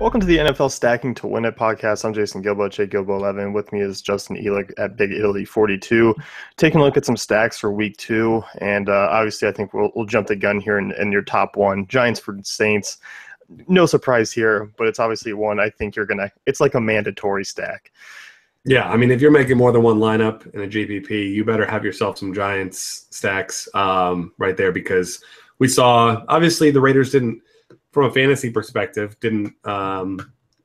Welcome to the NFL Stacking to Win It podcast. I'm Jason Gilbo, Jake Gilbo 11. With me is Justin Elick at Big Italy 42. Taking a look at some stacks for week 2. And obviously, I think we'll jump the gun here in your top one. Giants for Saints. No surprise here, but it's obviously one I think it's like a mandatory stack. Yeah, I mean, if you're making more than one lineup in a GPP, you better have yourself some Giants stacks right there, because we saw, obviously, the Raiders didn't, from a fantasy perspective, didn't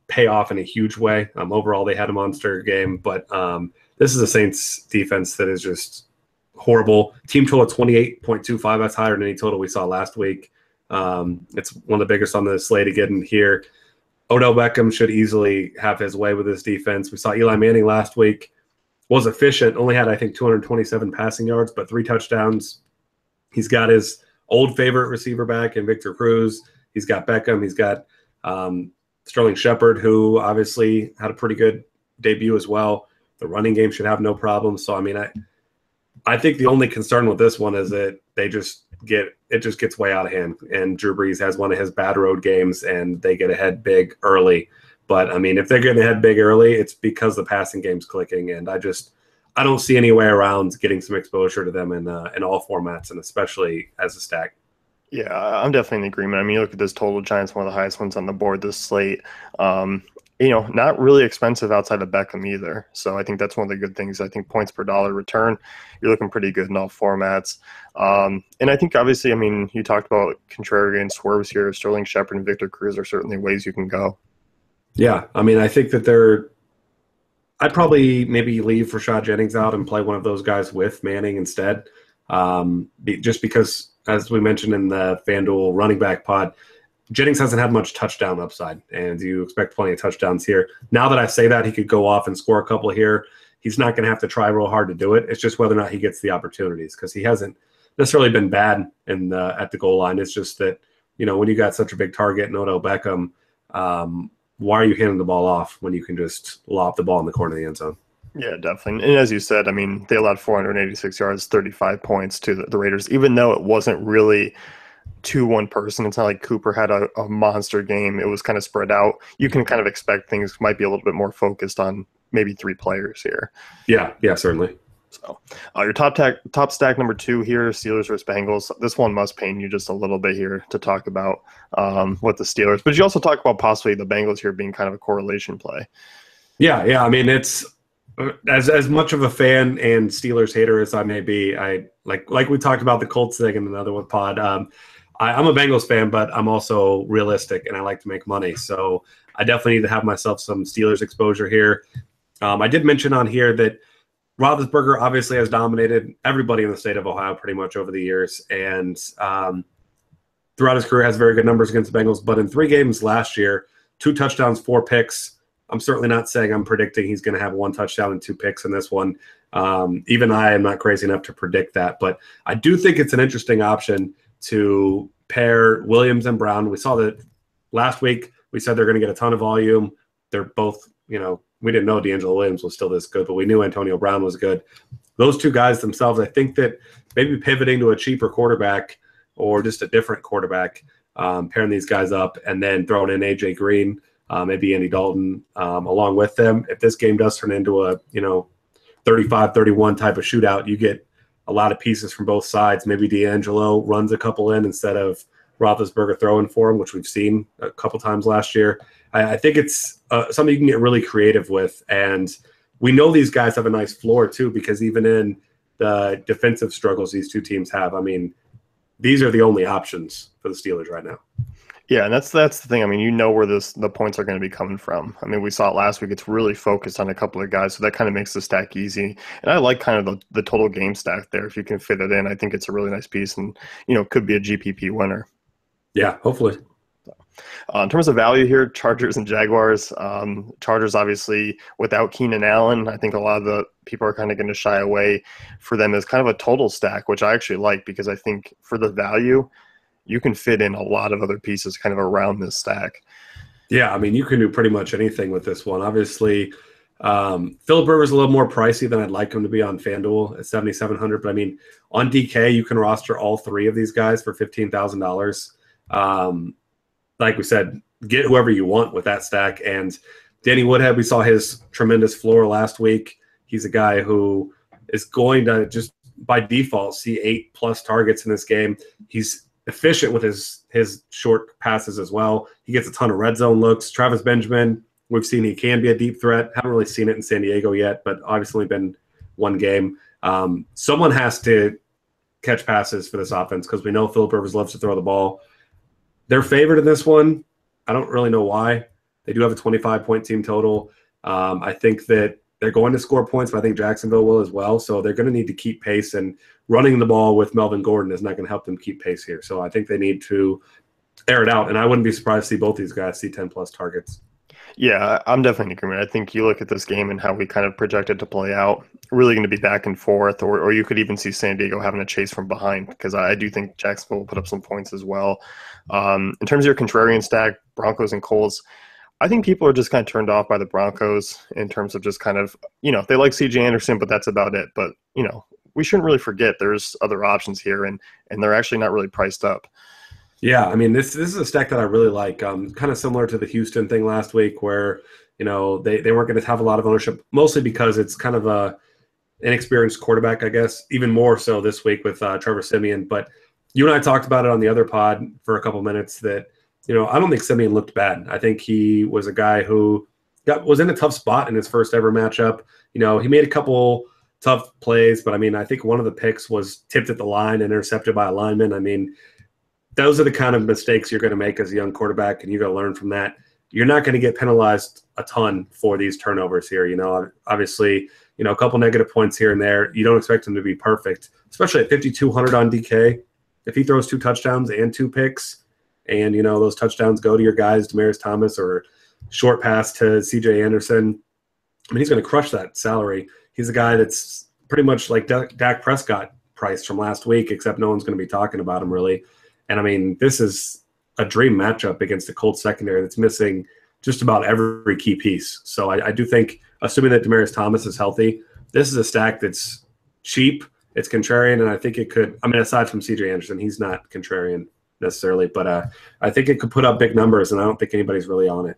pay off in a huge way. Overall, they had a monster game, but this is a Saints defense that is just horrible. Team total 28.25. That's higher than any total we saw last week. It's one of the biggest on the slate again here. Odell Beckham should easily have his way with this defense. We saw Eli Manning last week. Was efficient, only had, I think, 227 passing yards, but 3 touchdowns. He's got his old favorite receiver back in Victor Cruz. He's got Beckham. He's got Sterling Shepard, who obviously had a pretty good debut as well. The running game should have no problem. So, I mean, I think the only concern with this one is that it just gets way out of hand. And Drew Brees has one of his bad road games, and they get ahead big early. But, I mean, if they're getting ahead big early, it's because the passing game's clicking. And I don't see any way around getting some exposure to them in all formats, and especially as a stack. Yeah, I'm definitely in agreement. I mean, you look at this total, Giants, one of the highest ones on the board this slate. Not really expensive outside of Beckham either. So I think that's one of the good things. I think points per dollar return, you're looking pretty good in all formats. And I think, obviously, I mean, you talked about contrarian swerves here. Sterling Shepard and Victor Cruz are certainly ways you can go. Yeah, I mean, I think that I'd probably maybe leave Rashad Jennings out and play one of those guys with Manning instead. Just because, as we mentioned in the FanDuel running back pod, Jennings hasn't had much touchdown upside, and you expect plenty of touchdowns here. Now that I say that, he could go off and score a couple here. He's not going to have to try real hard to do it. It's just whether or not he gets the opportunities, because he hasn't necessarily been bad at the goal line. It's just that, when you got such a big target in Odell Beckham, why are you handing the ball off when you can just lob the ball in the corner of the end zone? Yeah, definitely. And as you said, I mean, they allowed 486 yards, 35 points to the Raiders, even though it wasn't really to one person. It's not like Cooper had a monster game. It was kind of spread out. You can kind of expect things might be a little bit more focused on maybe 3 players here. Yeah, certainly. So your top stack number 2 here, Steelers versus Bengals. This one must pain you just a little bit here to talk about with the Steelers. But you also talk about possibly the Bengals here being kind of a correlation play. Yeah. I mean, it's as much of a fan and Steelers hater as I may be, I like we talked about the Colts thing in another one pod. I'm a Bengals fan, but I'm also realistic, and I like to make money. So I definitely need to have myself some Steelers exposure here. I did mention on here that Roethlisberger obviously has dominated everybody in the state of Ohio pretty much over the years, and throughout his career has very good numbers against the Bengals. But in 3 games last year, 2 touchdowns, 4 picks. I'm certainly not saying I'm predicting he's going to have 1 touchdown and 2 picks in this one. Even I am not crazy enough to predict that. But I do think it's an interesting option to pair Williams and Brown. We saw that last week. We said they're going to get a ton of volume. They're both, we didn't know D'Angelo Williams was still this good, but we knew Antonio Brown was good. Those 2 guys themselves, I think that maybe pivoting to a cheaper quarterback or just a different quarterback, pairing these guys up and then throwing in A.J. Green, maybe Andy Dalton along with them. If this game does turn into a 35-31 type of shootout, you get a lot of pieces from both sides. Maybe D'Angelo runs a couple in instead of Roethlisberger throwing for him, which we've seen a couple times last year. I think it's something you can get really creative with. And we know these guys have a nice floor too, because even in the defensive struggles these 2 teams have, I mean, these are the only options for the Steelers right now. Yeah, and that's the thing. I mean, where the points are going to be coming from. I mean, we saw it last week. It's really focused on a couple of guys, so that kind of makes the stack easy. And I like kind of the total game stack there. If you can fit it in, I think it's a really nice piece and, could be a GPP winner. Yeah, hopefully. In terms of value here, Chargers and Jaguars. Chargers, obviously, without Keenan Allen, I think a lot of the people are kind of going to shy away for them as kind of a total stack, which I actually like, because I think for the value, you can fit in a lot of other pieces kind of around this stack. Yeah, I mean, you can do pretty much anything with this one. Obviously, Phillip Rivers is a little more pricey than I'd like him to be on FanDuel at $7,700. But, I mean, on DK, you can roster all 3 of these guys for $15,000. Like we said, get whoever you want with that stack. And Danny Woodhead, we saw his tremendous floor last week. He's a guy who is going to just by default see 8+ targets in this game. He's efficient with his short passes as well. He gets a ton of red zone looks. Travis Benjamin, we've seen he can be a deep threat. Haven't really seen it in San Diego yet, but obviously been one game. Someone has to catch passes for this offense because we know Philip Rivers loves to throw the ball. They're favored in this one. I don't really know why. They do have a 25-point team total. I think that they're going to score points, but I think Jacksonville will as well. So they're going to need to keep pace, and running the ball with Melvin Gordon is not going to help them keep pace here. So I think they need to air it out, and I wouldn't be surprised to see both these guys see 10+ targets. Yeah, I'm definitely in agreement. I think you look at this game and how we kind of projected to play out, really going to be back and forth, or you could even see San Diego having a chase from behind, because I do think Jacksonville will put up some points as well. In terms of your contrarian stack, Broncos and Colts, I think people are just kind of turned off by the Broncos in terms of just kind of, they like CJ Anderson, but that's about it. But, we shouldn't really forget there's other options here, and they're actually not really priced up. Yeah, I mean, this is a stack that I really like. Kind of similar to the Houston thing last week where, they weren't going to have a lot of ownership, mostly because it's kind of a inexperienced quarterback, I guess, even more so this week with Trevor Siemian. But you and I talked about it on the other pod for a couple minutes that, I don't think Siemian looked bad. I think he was a guy who was in a tough spot in his first ever matchup. He made a couple tough plays, but I think one of the picks was tipped at the line and intercepted by a lineman. Those are the kind of mistakes you're going to make as a young quarterback, and you got to learn from that. You're not going to get penalized a ton for these turnovers here. Obviously, a couple negative points here and there. You don't expect him to be perfect, especially at 5,200 on DK. If he throws 2 touchdowns and 2 picks, and those touchdowns go to your guys, Demaryius Thomas, or short pass to CJ Anderson, he's going to crush that salary. He's a guy that's pretty much like Dak Prescott priced from last week, except no one's going to be talking about him really. And this is a dream matchup against the Colts secondary that's missing just about every key piece. So I do think, assuming that Demaryius Thomas is healthy, this is a stack that's cheap, it's contrarian, and I think it could, aside from CJ Anderson, he's not contrarian necessarily, but I think it could put up big numbers, and I don't think anybody's really on it.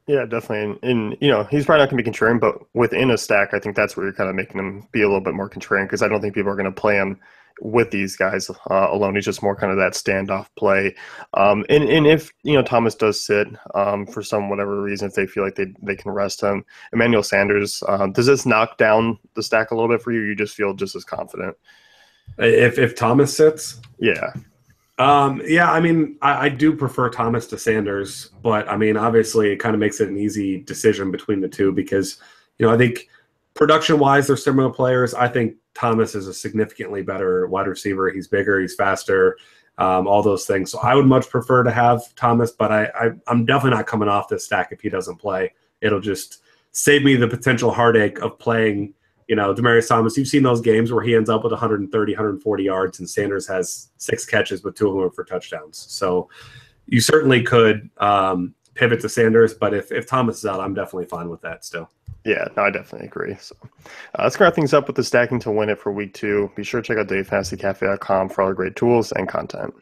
Yeah, definitely. And he's probably not going to be contrarian, but within a stack, I think that's where you're kind of making him be a little bit more contrarian, because I don't think people are going to play him with these guys alone. He's just more kind of that standoff play. And if, Thomas does sit for some whatever reason, if they feel like they can rest him, Emmanuel Sanders, does this knock down the stack a little bit for you? You just feel just as confident? If Thomas sits? Yeah. I do prefer Thomas to Sanders, but obviously it kind of makes it an easy decision between the two because, I think production-wise, they're similar players. I think Thomas is a significantly better wide receiver. He's bigger, he's faster, all those things. So I would much prefer to have Thomas, but I'm definitely not coming off this stack if he doesn't play. It'll just save me the potential heartache of playing, Demaryius Thomas. You've seen those games where he ends up with 130, 140 yards, and Sanders has 6 catches, but 2 of them are for touchdowns. So you certainly could pivot to Sanders, but if Thomas is out, I'm definitely fine with that still. Yeah, no, I definitely agree. So let's wrap things up with the stacking to win it for week 2. Be sure to check out DaveFantasyCafe.com for all the great tools and content.